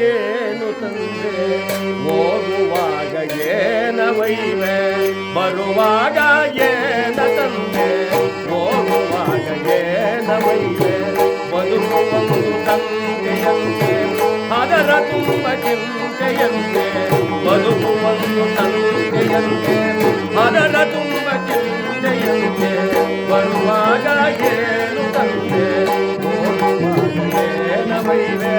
ಏನು ತಂದೆ, ಹೋಗುವಾಗ ಏನವೈವೆ, ಬರುವಾಗ ಏನ ತಂದೆ, ಹೋಗುವಾಗ ಏನವೈವೆ. ಬದುಕುವುದು ತಂದೆಯಂತೆ, ಅದರ ತುಂಬ ಚಿಂತೆಯಂತೆ. ಬದುಕುವುದು ತಂದೆಯಂತೆ, ಅದರ ತುಂಬ ಚಿಂತೆಯಂತೆ. ಬರುವಾಗ ಏನು ತಂದೆ, ಹೋಗುವಾಗ ಏನವೈವೆ.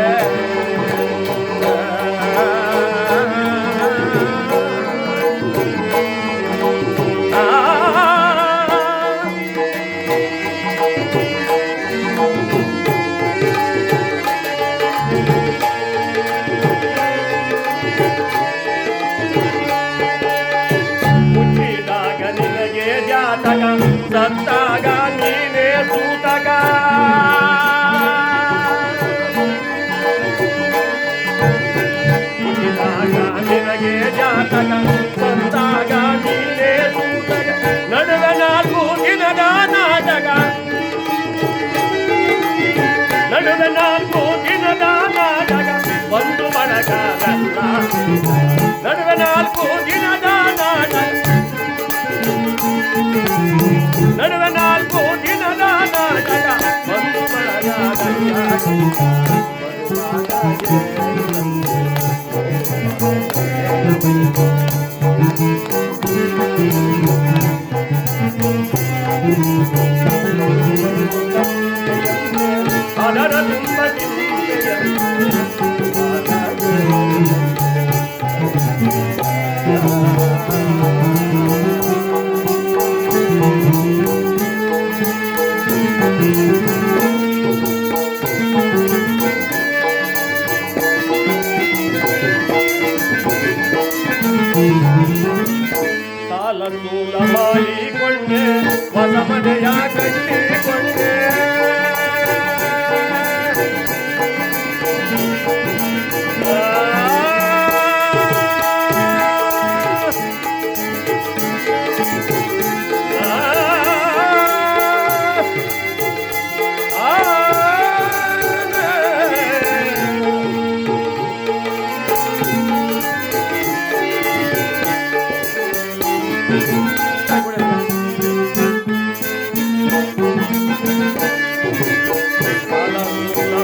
ಸತ್ತಾಗ ನೀನೇ ಸೂತಕ, ಹುಟ್ಟಿದಾಗ ನಿನಗೆ ಜಾತಕ, ಸತ್ತಾಗ ನೀನೇ ಸೂತಕ. ನಡುವೆ 4 ದಿನದ ನಾಟಕ, ನಡುವೆ 4 ದಿನದ ನಾಟಕ. ಒಂದು ಬಳಗವೆಲ್ಲ ನಡುವೆ 4 ದಿನದ ನಾಟಕ, ನಡುವೆ 4 ದಿನದ ನಾಟಕ. ಒಂದು ಬಳಗವೆಲ್ಲ ಅದರ ತುಂಬ ಸಾಲ ಸೂಲ ಮಾಡಿಕೊಂಡೆ, ಹೊಸ ಮನೆಯ ಕಟ್ಟಿಕೊಂಡೆ.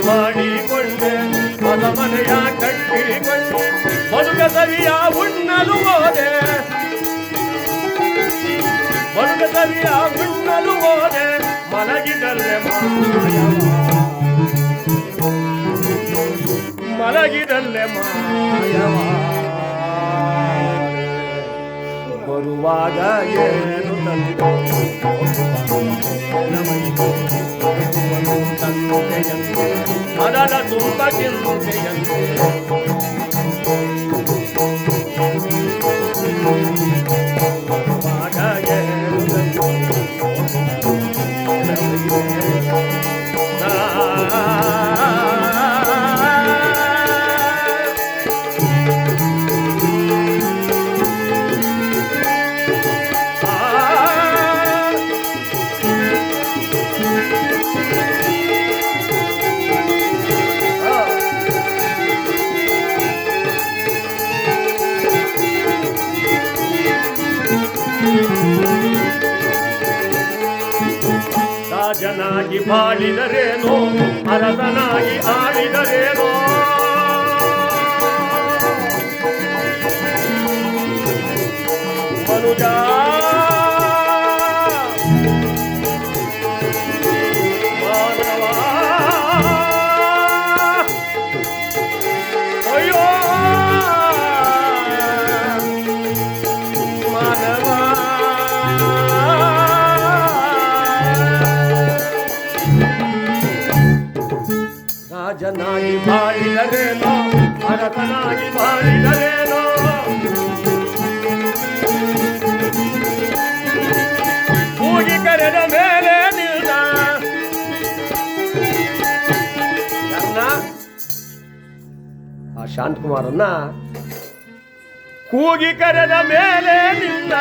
ಮಾಡಿಕೊಂಡೆ, ಹೊಸ ಮನೆಯ ಕಟ್ಟಿಕೊಂಡೆ. ಬದುಕ ಸವಿಯ ಉಣ್ಣಲು ಹೋದೆ, ಬದುಕ ಸವಿಯ ಉಣ್ಣಲು ಹೋದೆ. ಮಲಗಿದಲ್ಲೇ ಮಾಯವ, ಮಲಗಿದಲ್ಲೇ ಮಾಯವ. ಬರುವಾಗ ಏನು ತಂದೆ, ತಂದೆಯಂತೆ, ಅದರ ತುಂಬ ಚಿಂತೆಯಂತೆ. ಬರುವಾಗ ಏನು ರಾಜನಾಗಿ ಬಾಳಿದರೇನೋ, ಅರಸನಾಗಿ ಆಳಿದರೇನೋ. ಮನುಜ ಮಾನವ, ಅಯ್ಯೋ ಮಾನವ. ರಾಜನಾಗಿ ಬಾಳಿದರೇನೋ, ಅರಸನಾಗಿ ಬಾಳಿದರೇನೋ. ಕೂಗಿ ಕರೆದ ಮೇಲೆ ನಿಲ್ಲ ಆ ಶಾಂತಕುಮಾರನ್ನ, ಕೂಗಿ ಕರೆದ ಮೇಲೆ ನಿಲ್ಲ,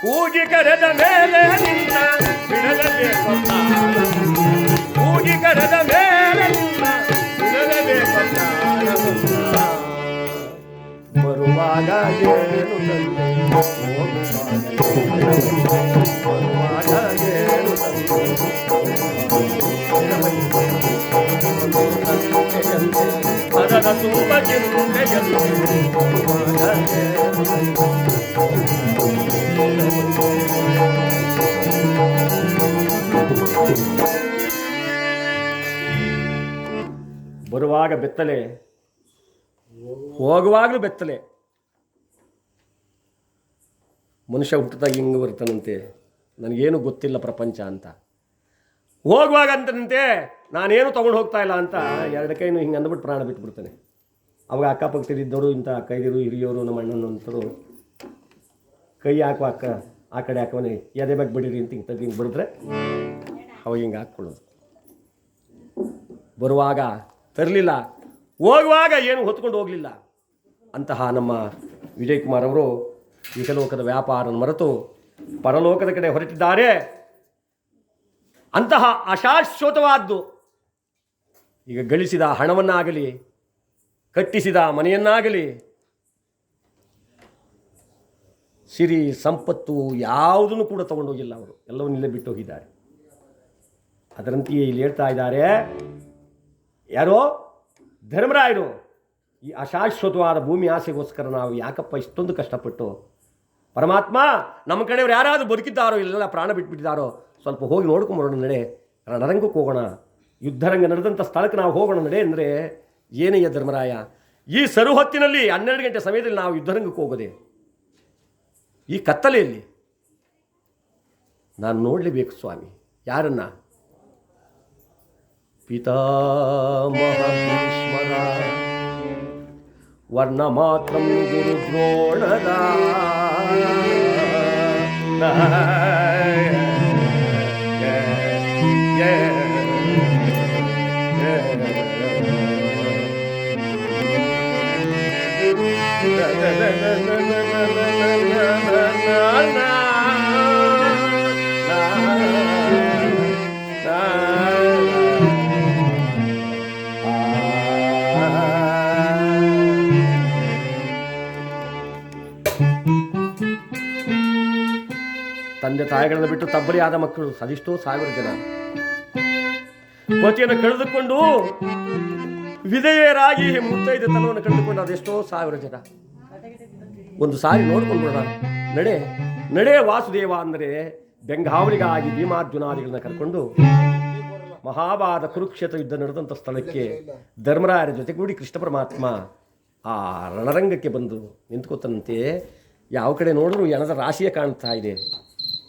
ಕೂಗಿ ಕರೆದ ಮೇಲೆ ನಿಲ್ಲ. ಬಿಡಲೇ ಕೂಗಿ ಕರೆದ ಮೇಲೆ ನಿಲ್ಲ, ಬರುವಾಗ ಏನು ತಂದೆ ಬರುವಾಗ ಏನು ತಂದೆ ಅದರ ತುಂಬ ಚಿಂತೆಯಲ್ಲಿ ಬರುವಾಗ ಬೆತ್ತಲೆ, ಹೋಗುವಾಗಲೂ ಬೆತ್ತಲೆ. ಮನುಷ್ಯ ಹುಟ್ಟದಾಗ ಹಿಂಗೆ ಬರ್ತಾನಂತೆ, ನನಗೇನು ಗೊತ್ತಿಲ್ಲ ಪ್ರಪಂಚ ಅಂತ. ಹೋಗುವಾಗ ಅಂತನಂತೆ ನಾನೇನು ತೊಗೊಂಡು ಹೋಗ್ತಾ ಇಲ್ಲ ಅಂತ ಎರಡು ಕೈನು ಹಿಂಗೆ ಅಂದ್ಬಿಟ್ಟು ಪ್ರಾಣ ಬಿಟ್ಬಿಡ್ತಾನೆ. ಅವಾಗ ಅಕ್ಕಪಕ್ಕದಲ್ಲಿದ್ದವರು, ಇಂಥ ಕೈದಿರು ಹಿರಿಯೋರು, ನಮ್ಮ ಅಣ್ಣನ ಅಂತರು ಕೈ ಹಾಕುವ ಆ ಕಡೆ ಹಾಕವನೇ ಎದೆ ಬಗ್ಗೆ ಬಿಡಿರಿ ಅಂತ ಹಿಂಗೆ ಹಿಂಗೆ ಬಿಡಿದ್ರೆ ಅವಾಗ ಹಿಂಗೆ ಹಾಕ್ಕೊಳ್ಳೋದು. ಬರುವಾಗ ತರಲಿಲ್ಲ, ಹೋಗುವಾಗ ಏನು ಹೊತ್ಕೊಂಡು ಹೋಗಲಿಲ್ಲ. ಅಂತಹ ನಮ್ಮ ವಿಜಯಕುಮಾರ್ ಅವರು ಇಹಲೋಕದ ವ್ಯಾಪಾರ ಮರೆತು ಪರಲೋಕದ ಕಡೆ ಹೊರಟಿದ್ದಾರೆ. ಅಂತಹ ಅಶಾಶ್ವತವಾದ್ದು, ಈಗ ಗಳಿಸಿದ ಹಣವನ್ನಾಗಲಿ, ಕಟ್ಟಿಸಿದ ಮನೆಯನ್ನಾಗಲಿ, ಸಿರಿ ಸಂಪತ್ತು ಯಾವುದನ್ನು ಕೂಡ ತಗೊಂಡೋಗಿಲ್ಲ. ಅವರು ಎಲ್ಲವನ್ನಿಲ್ಲೇ ಬಿಟ್ಟು ಹೋಗಿದ್ದಾರೆ. ಅದರಂತೆಯೇ ಇಲ್ಲಿ ಹೇಳ್ತಾ ಇದ್ದಾರೆ ಯಾರೋ ಧರ್ಮರಾಯರು, ಈ ಅಶಾಶ್ವತವಾದ ಭೂಮಿ ಆಸೆಗೋಸ್ಕರ ನಾವು ಯಾಕಪ್ಪ ಇಷ್ಟೊಂದು ಕಷ್ಟಪಟ್ಟು, ಪರಮಾತ್ಮ ನಮ್ಮ ಕಡೆಯವರು ಯಾರಾದರೂ ಬದುಕಿದ್ದಾರೋ ಇಲ್ಲೆಲ್ಲ ಪ್ರಾಣ ಬಿಟ್ಬಿಟ್ಟಿದ್ದಾರೋ ಸ್ವಲ್ಪ ಹೋಗಿ ನೋಡ್ಕೊಂಬರೋಣ, ನಡೆ ರಣರಂಗಕ್ಕೆ ಹೋಗೋಣ, ಯುದ್ಧರಂಗ ನಡೆದಂಥ ಸ್ಥಳಕ್ಕೆ ನಾವು ಹೋಗೋಣ ನಡೆ ಅಂದರೆ, ಏನಯ್ಯ ಧರ್ಮರಾಯ, ಈ ಸರುಹೊತ್ತಿನಲ್ಲಿ 12 ಗಂಟೆ ಸಮಯದಲ್ಲಿ ನಾವು ಯುದ್ಧರಂಗಕ್ಕೆ ಹೋಗೋದೆ, ಈ ಕತ್ತಲೆಯಲ್ಲಿ ನಾನು ನೋಡಲೇಬೇಕು ಸ್ವಾಮಿ. ಯಾರನ್ನ? ಪಿತಾಮಹ ಭೀಷ್ಮರ ವರ್ಣ ಮಾತ್ರ ಗುರು ದ್ರೋಣದ ತಂದೆ ತಾಯಿಗಳನ್ನು ಬಿಟ್ಟು ತಬ್ಬಲಿಯಾದ ಮಕ್ಕಳು ಅದೆಷ್ಟೋ ಸಾವಿರ ಜನ, ಪತಿಯನ್ನು ಕಳೆದುಕೊಂಡು ವಿಧೇಯರಾಗಿ ಮುತ್ತೈದೆ ತನವನ್ನು ಕಳೆದುಕೊಂಡು ಅದೆಷ್ಟೋ ಸಾವಿರ ಜನ. ಒಂದು ಸಾರಿ ನೋಡ್ಕೊಂಡು ಬಿಡೋಣ, ನಡೆ ನಡೆ ವಾಸುದೇವ ಅಂದರೆ ಬೆಂಗಾವಲಿಗಾಗಿ ಭೀಮಾರ್ಜುನಾದಿಗಳನ್ನ ಕರ್ಕೊಂಡು ಮಹಾಭಾರತ ಕುರುಕ್ಷೇತ್ರ ಯುದ್ಧ ನಡೆದಂಥ ಸ್ಥಳಕ್ಕೆ ಧರ್ಮರಾಯರ ಜೊತೆಗೂಡಿ ಕೃಷ್ಣ ಪರಮಾತ್ಮ ಆ ರಣರಂಗಕ್ಕೆ ಬಂದು ನಿಂತ್ಕೋತಾನಂತೆ. ಯಾವ ಕಡೆ ನೋಡಿದ್ರು ಎಣದ ರಾಶಿಯೇ ಕಾಣ್ತಾ ಇದೆ,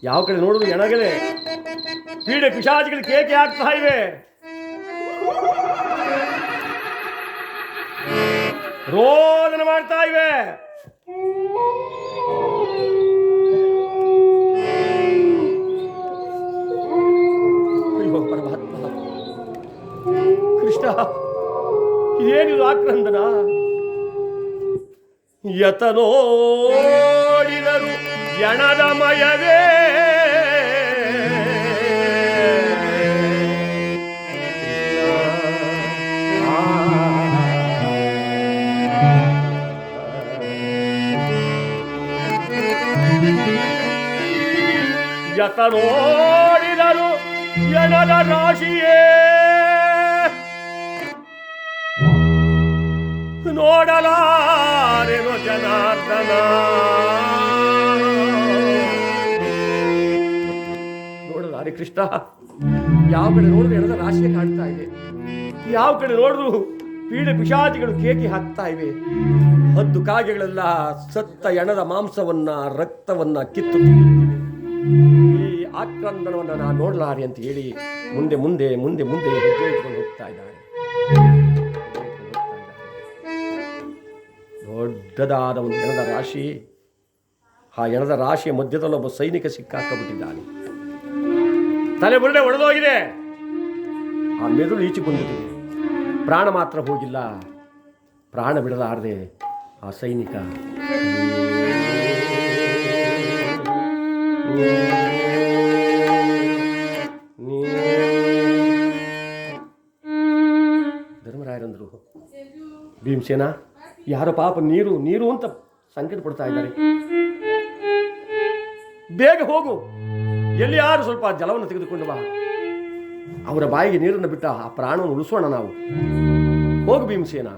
ಯಾವ ಕಡೆ ನೋಡಿದ್ರು ಎಣಗಳೇ, ಪೀಡೆ ಪಿಶಾಚಿಗಳು ಕೇಕೆ ಆಗ್ತಾ ಇವೆ, ರೋದನ ಮಾಡ್ತಾ ಇವೆ. ಅಯ್ಯೋ ಪರಮಾತ್ಮ ಕೃಷ್ಣ, ಇದೇನಿದು ಆಕ್ರಂದನ? ಯತನೋಡಿದರು ಎಣದಮಯವೇ ಯತನೋಡಿದರು ಎಣದ ರಾಶಿಯೇ ನೋಡಲಾರೆನು ಜನಾರ್ದನ. ನೋಡಲಾರೆ ಕೃಷ್ಣ, ಯಾವ ಕಡೆ ನೋಡಿದ್ರು ಎಣದ ರಾಶಿಯೇ ಕಾಣ್ತಾ ಇದೆ, ಯಾವ ಕಡೆ ನೋಡಿದ್ರು ಪೀಡೆ ಪಿಶಾಚಿಗಳು ಕೇಕಿ ಹಾಕ್ತಾ ಇವೆ, ಹದ್ದು ಕಾಗೆಗಳೆಲ್ಲ ಸತ್ತ ಎಣದ ಮಾಂಸವನ್ನ ರಕ್ತವನ್ನ ಕಿತ್ತು ತಿನ್ನುತ್ತಿವೆ. ಈ ಆಕ್ರಂದನವನ್ನು ನಾನು ನೋಡಲಾರೆ ಅಂತ ಹೇಳಿ ಮುಂದೆ ಮುಂದೆ ಮುಂದೆ ಮುಂದೆ ಹೆಜ್ಜೆ ಇಟ್ಕೊಂಡು ಹೋಗ್ತಾ ಇದ್ದಾರೆ. ದೊಡ್ಡದಾದ ಒಂದು ಎಣದ ರಾಶಿ, ಆ ಎಣದ ರಾಶಿಯ ಮಧ್ಯದಲ್ಲಿ ಒಬ್ಬ ಸೈನಿಕ ಸಿಕ್ಕಾಕಬಿಟ್ಟಿದ್ದಾನೆ. ತಲೆ ಬುರುಡೆ ಒಡೆದೋಗಿದೆ, ಆ ಮೆದುಳು ಈಚೆ ಬಂದಿದೆ, ಪ್ರಾಣ ಮಾತ್ರ ಹೋಗಿಲ್ಲ. ಪ್ರಾಣ ಬಿಡಲಾರದೆ ಆ ಸೈನಿಕ ಧರ್ಮರಾಯರಂದ್ರು, ಭೀಮಸೇನ ಯಾರೋ ಪಾಪ ನೀರು ನೀರು ಅಂತ ಸಂಕಟ ಪಡ್ತಾ ಇದ್ದಾರೆ. ಬೇಗ ಹೋಗು, ಎಲ್ಲಿ ಯಾರು ಸ್ವಲ್ಪ ಜಲವನ್ನು ತೆಗೆದುಕೊಂಡು ಬಾ, ಅವರ ಬಾಯಿಗೆ ನೀರನ್ನು ಬಿಟ್ಟ ಆ ಪ್ರಾಣವನ್ನು ಉಳಿಸೋಣ ನಾವು. ಹೋಗು ಭೀಮಸೇನ.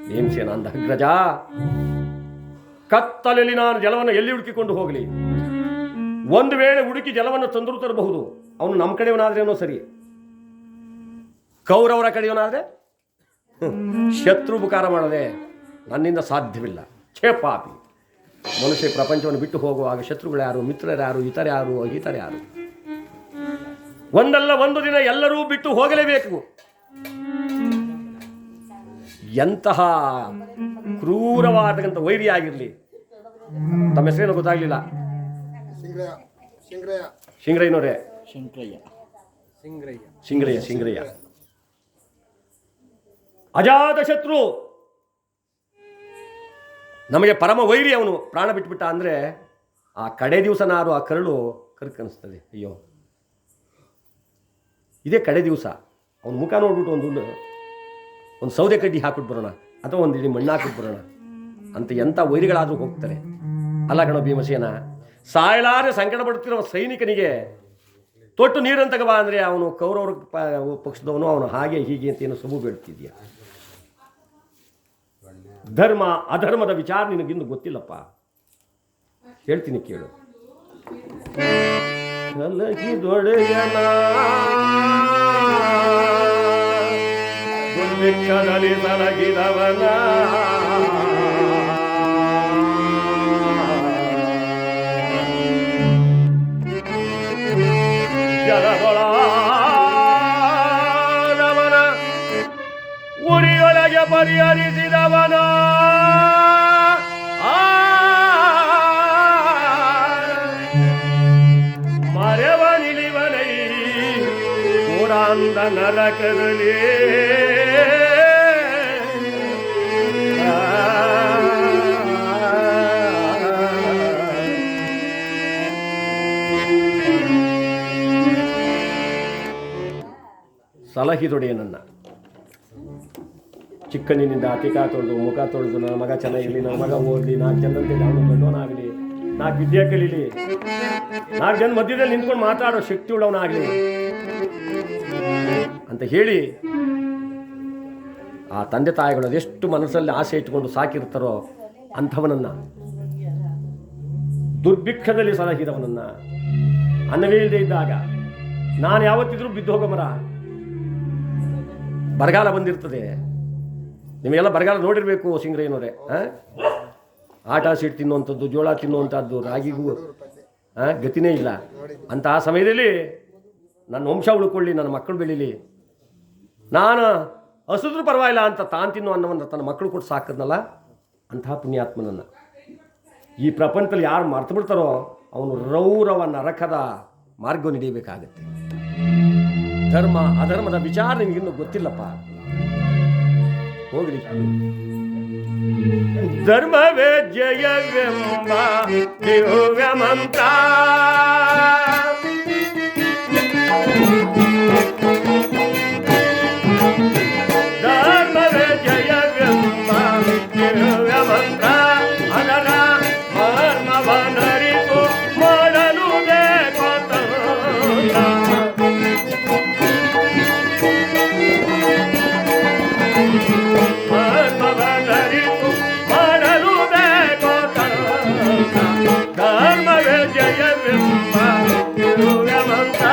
ಭೀಮಸೇನ ಅಂದ, ಅಗ್ರಜ, ಕತ್ತಲಲ್ಲಿ ನಾನು ಜಲವನ್ನು ಎಲ್ಲಿ ಹುಡುಕಿಕೊಂಡು ಹೋಗಲಿ? ಒಂದು ವೇಳೆ ಹುಡುಕಿ ಜಲವನ್ನು ತಂದರೂ ತರಬಹುದು. ಅವನು ನಮ್ಮ ಕಡೆಯವನಾದ್ರೇನೋ ಸರಿ, ಕೌರವರ ಕಡೆಯವನಾದ್ರೆ ಶತ್ರು ಉಪಕಾರ ಮಾಡದೆ ನನ್ನಿಂದ ಸಾಧ್ಯವಿಲ್ಲ. ಛೇಪಾಪಿ ಮನುಷ್ಯ ಪ್ರಪಂಚವನ್ನು ಬಿಟ್ಟು ಹೋಗುವಾಗ ಶತ್ರುಗಳು ಯಾರು, ಮಿತ್ರರು ಯಾರು, ಇತರ್ಯಾರು, ಅಹಿತರ್ಯಾರು? ಒಂದಲ್ಲ ಒಂದು ದಿನ ಎಲ್ಲರೂ ಬಿಟ್ಟು ಹೋಗಲೇಬೇಕು. ಎಂತಹ ಕ್ರೂರವಾದಂಥ ವೈರಿಯಾಗಿರಲಿ. ತಮ್ಮ ಹೆಸರೇನು ಗೊತ್ತಾಗ್ಲಿಲ್ಲ? ಶಿಂಗ್ರಯ್ಯನವರೇ, ಶಿಂಗ್ರಯ್ಯ ಅಜಾತ ಶತ್ರು, ನಮಗೆ ಪರಮ ವೈರಿ. ಅವನು ಪ್ರಾಣ ಬಿಟ್ಬಿಟ್ಟ ಅಂದರೆ ಆ ಕಡೆ ದಿವಸನಾರು ಆ ಕರಳು ಕರ್ಕನಿಸ್ತದೆ. ಅಯ್ಯೋ, ಇದೇ ಕಡೆ ದಿವಸ. ಅವನ ಮುಖ ನೋಡ್ಬಿಟ್ಟು ಒಂದು ಸೌದೆ ಕಡ್ಡಿ ಹಾಕ್ಬಿಟ್ಟು ಬರೋಣ, ಅಥವಾ ಒಂದು ಇಡೀ ಮಣ್ಣು ಹಾಕ್ಬಿಟ್ಟು ಬರೋಣ ಅಂತ ಎಂಥ ವೈರಿಗಳಾದರೂ ಹೋಗ್ತಾರೆ. ಅಲ್ಲ ಕಣೋ ಭೀಮಸೇನ, ಸಾಯಲಾರೆ ಸಂಕಟ ಪಡುತ್ತಿರುವ ಸೈನಿಕನಿಗೆ ತೊಟ್ಟು ನೀರಂತ ಬಾ ಅಂದರೆ ಅವನು ಕೌರವರ ಪಕ್ಷದವನು, ಅವನು ಹಾಗೆ ಹೀಗೆ ಅಂತ ಏನು ಸಬು ಬೇಡ್ತಿದ್ಯ. ಧರ್ಮ ಅಧರ್ಮದ ವಿಚಾರ ನಿನಗಿನ್ನು ಗೊತ್ತಿಲ್ಲಪ್ಪ. ಹೇಳ್ತೀನಿ ಕೇಳು. ಕಲಗಿದೊಡೆಯನ ದುರ್ಭಿಕ್ಷದಲ್ಲಿ ಸಲಗಿದವನ ಜಲದೊಳಾದವನ ಉರಿಯೊಳಗೆ ಪರಿಹರಿಸಿದವನ ಮರೆವ ನಿಲಿವನೈ ಕೂಡಾಂದ ನರಕದಲ್ಲಿ ಸಲಹಿದೊಡೆಯನನ್ನ. ಚಿಕ್ಕನಿನಿಂದ ತಿಕಾ ತೊಳೆದು ಮುಖ ತೊಳೆದು ನನ್ನ ಮಗ ಚೆನ್ನಾಗಿರಲಿ, ನನ್ನ ಮಗ ಓದಲಿ, 4 ಜನರಂತೆ ಅವನು ದೊಡ್ಡವನಾಗಲಿ, 4 ವಿದ್ಯೆ ಕಲೀಲಿ, 4 ಜನ ಮಧ್ಯದಲ್ಲಿ ನಿಂತ್ಕೊಂಡು ಮಾತಾಡೋ ಶಕ್ತಿ ಉಳ್ಳವನಾಗಲಿ ಅಂತ ಹೇಳಿ ಆ ತಂದೆ ತಾಯಿಗಳು ಅದೆಷ್ಟು ಮನಸ್ಸಲ್ಲಿ ಆಸೆ ಇಟ್ಟುಕೊಂಡು ಸಾಕಿರ್ತಾರೋ ಅಂಥವನನ್ನ, ದುರ್ಭಿಕ್ಷದಲ್ಲಿ ಸಲಹಿದವನನ್ನ, ಅನ್ನವೇ ಇಲ್ಲದೆ ಇದ್ದಾಗ ನಾನು ಯಾವತ್ತಿದ್ರೂ ಬಿದ್ದು ಹೋಗೋ ಮರ. ಬರಗಾಲ ಬಂದಿರ್ತದೆ, ನಿಮಗೆಲ್ಲ ಬರಗಾಲ ನೋಡಿರಬೇಕು ಶಿಂಗ್ರಯ್ಯನವರೇ. ಆಟ ಸೀಟ್ ತಿನ್ನುವಂಥದ್ದು, ಜೋಳ ತಿನ್ನುವಂಥದ್ದು, ರಾಗಿಗೂ ಗತಿನೇ ಇಲ್ಲ. ಅಂತಹ ಸಮಯದಲ್ಲಿ ನನ್ನ ವಂಶ ಉಳ್ಕೊಳ್ಳಿ, ನನ್ನ ಮಕ್ಕಳು ಬೆಳೀಲಿ, ನಾನು ಹಸಿದ್ರೂ ಪರವಾಗಿಲ್ಲ ಅಂತ ತಾನು ತಿನ್ನೋ ಅನ್ನವನ್ನು ತನ್ನ ಮಕ್ಕಳು ಕೊಟ್ಟು ಸಾಕದ್ನಲ್ಲ, ಅಂತಹ ಪುಣ್ಯಾತ್ಮನನ್ನು ಈ ಪ್ರಪಂಚದಲ್ಲಿ ಯಾರು ಮರ್ತು ಬಿಡ್ತಾರೋ ಅವನು ರೌರವ ನರಕದ ಮಾರ್ಗವನ್ನು ಹಿಡಿಯಬೇಕಾಗತ್ತೆ. ಧರ್ಮ ಅಧರ್ಮದ ವಿಚಾರ ನಿಮಗಿನ್ನೂ ಗೊತ್ತಿಲ್ಲಪ್ಪ. ಹೋಗ್ಲಿ. ಧರ್ಮವೇ ಜಯವೆಂಬ ದಿವ್ಯ ಮಂತ್ರ, ಧರ್ಮವೇ ಜಯವೆಂಬ ದಿವ್ಯ ಮಂತ್ರ, ಅದರ ಮರ್ಮವನರಿತು ಮಾಡಲು ಬೇಕು ಧರ್ಮವೇ ಜಯವೆಂಬ ದಿವ್ಯ ಮಂತ್ರ.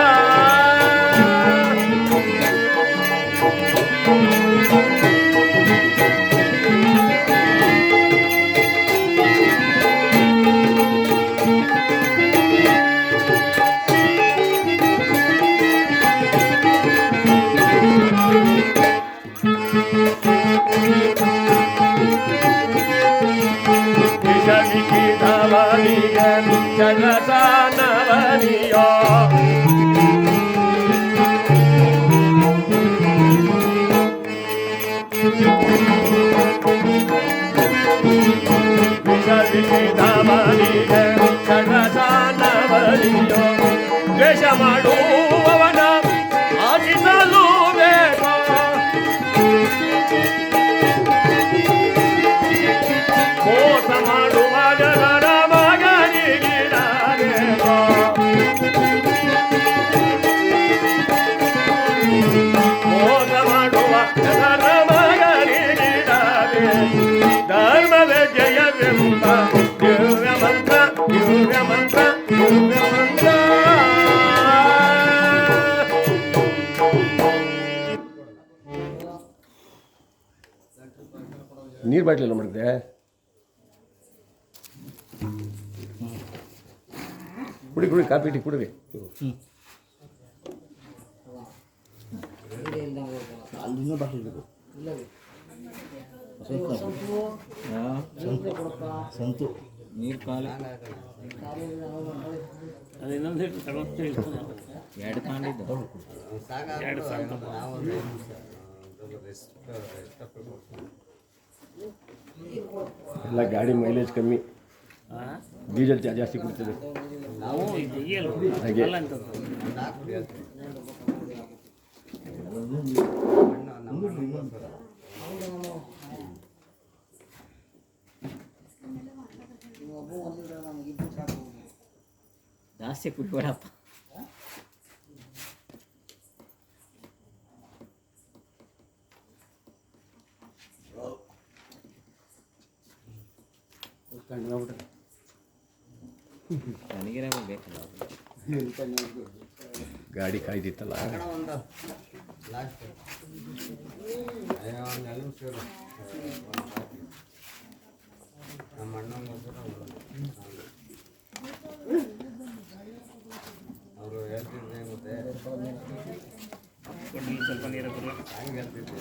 ಜಗದಾನವನಿಯೋ ಜಗದಾನವನಿಯೋ ದ್ವೇಷ ಮಾಡುವವನ ಆಶಿಸಲು ಬೇಕು, ದಿವ್ಯ ಮಂತ್ರ ದಿವ್ಯ ಮಂತ್ರ. ನೀರು ಬಾಟ್ಲಿಲ್ಲ ಮಾಡಿದ್ದೆ. ಕುಡಿ ಕುಡಿ, ಕಾಫಿ ಟೀ ಕುಡಿರಿ. ಅಲ್ಲಿಂದ ಬಾಟ್ಲಿಬೇಕು. ಸಂತು ನೀರು ಖಾಲಿ. ಅದು ಇನ್ನೊಂದು ಹಿಟ್ಟು ತಗೊಂಡು ಎರಡು ಕಾಣಿದ್ದು ಎರಡು ಸಾಕು. ಎಲ್ಲ ಗಾಡಿ ಮೈಲೇಜ್ ಕಮ್ಮಿ, ಡೀಸೆಲ್ ಜಾಸ್ತಿ ಕೊಡ್ತದೆ. ನಾವು ತೆಗಿಯಲ್ಲ ಹಾಗೆ. ಅಲ್ಲ ಅಂತದ್ದು. ಜಾಸ್ತಿ ಕುಡಿಬೇಡಪ್ಪ. ನನಗೆ ಬೇಕಲ್ಲ ಗಾಡಿ ಕಾಯ್ದಿತ್ತಲ್ಲ. ಅವರು ಹೇಳ್ತಿದ್ದೆ ಮತ್ತೆ ಕೊಡಲಿ ಸ್ವಲ್ಪ ನೀರು ಬರಲ್ಲ. ಹಂಗೆ ಹೇಳ್ತಿದ್ದೆ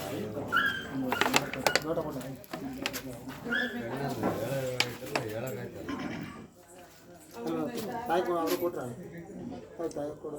ಹೇಳೋಕ್ಕಾಯ್ತಲ್ಲ. ತಾಯಿ ಅವರು ಕೊಟ್ರ ತಾಯಿ ಕೊಡು.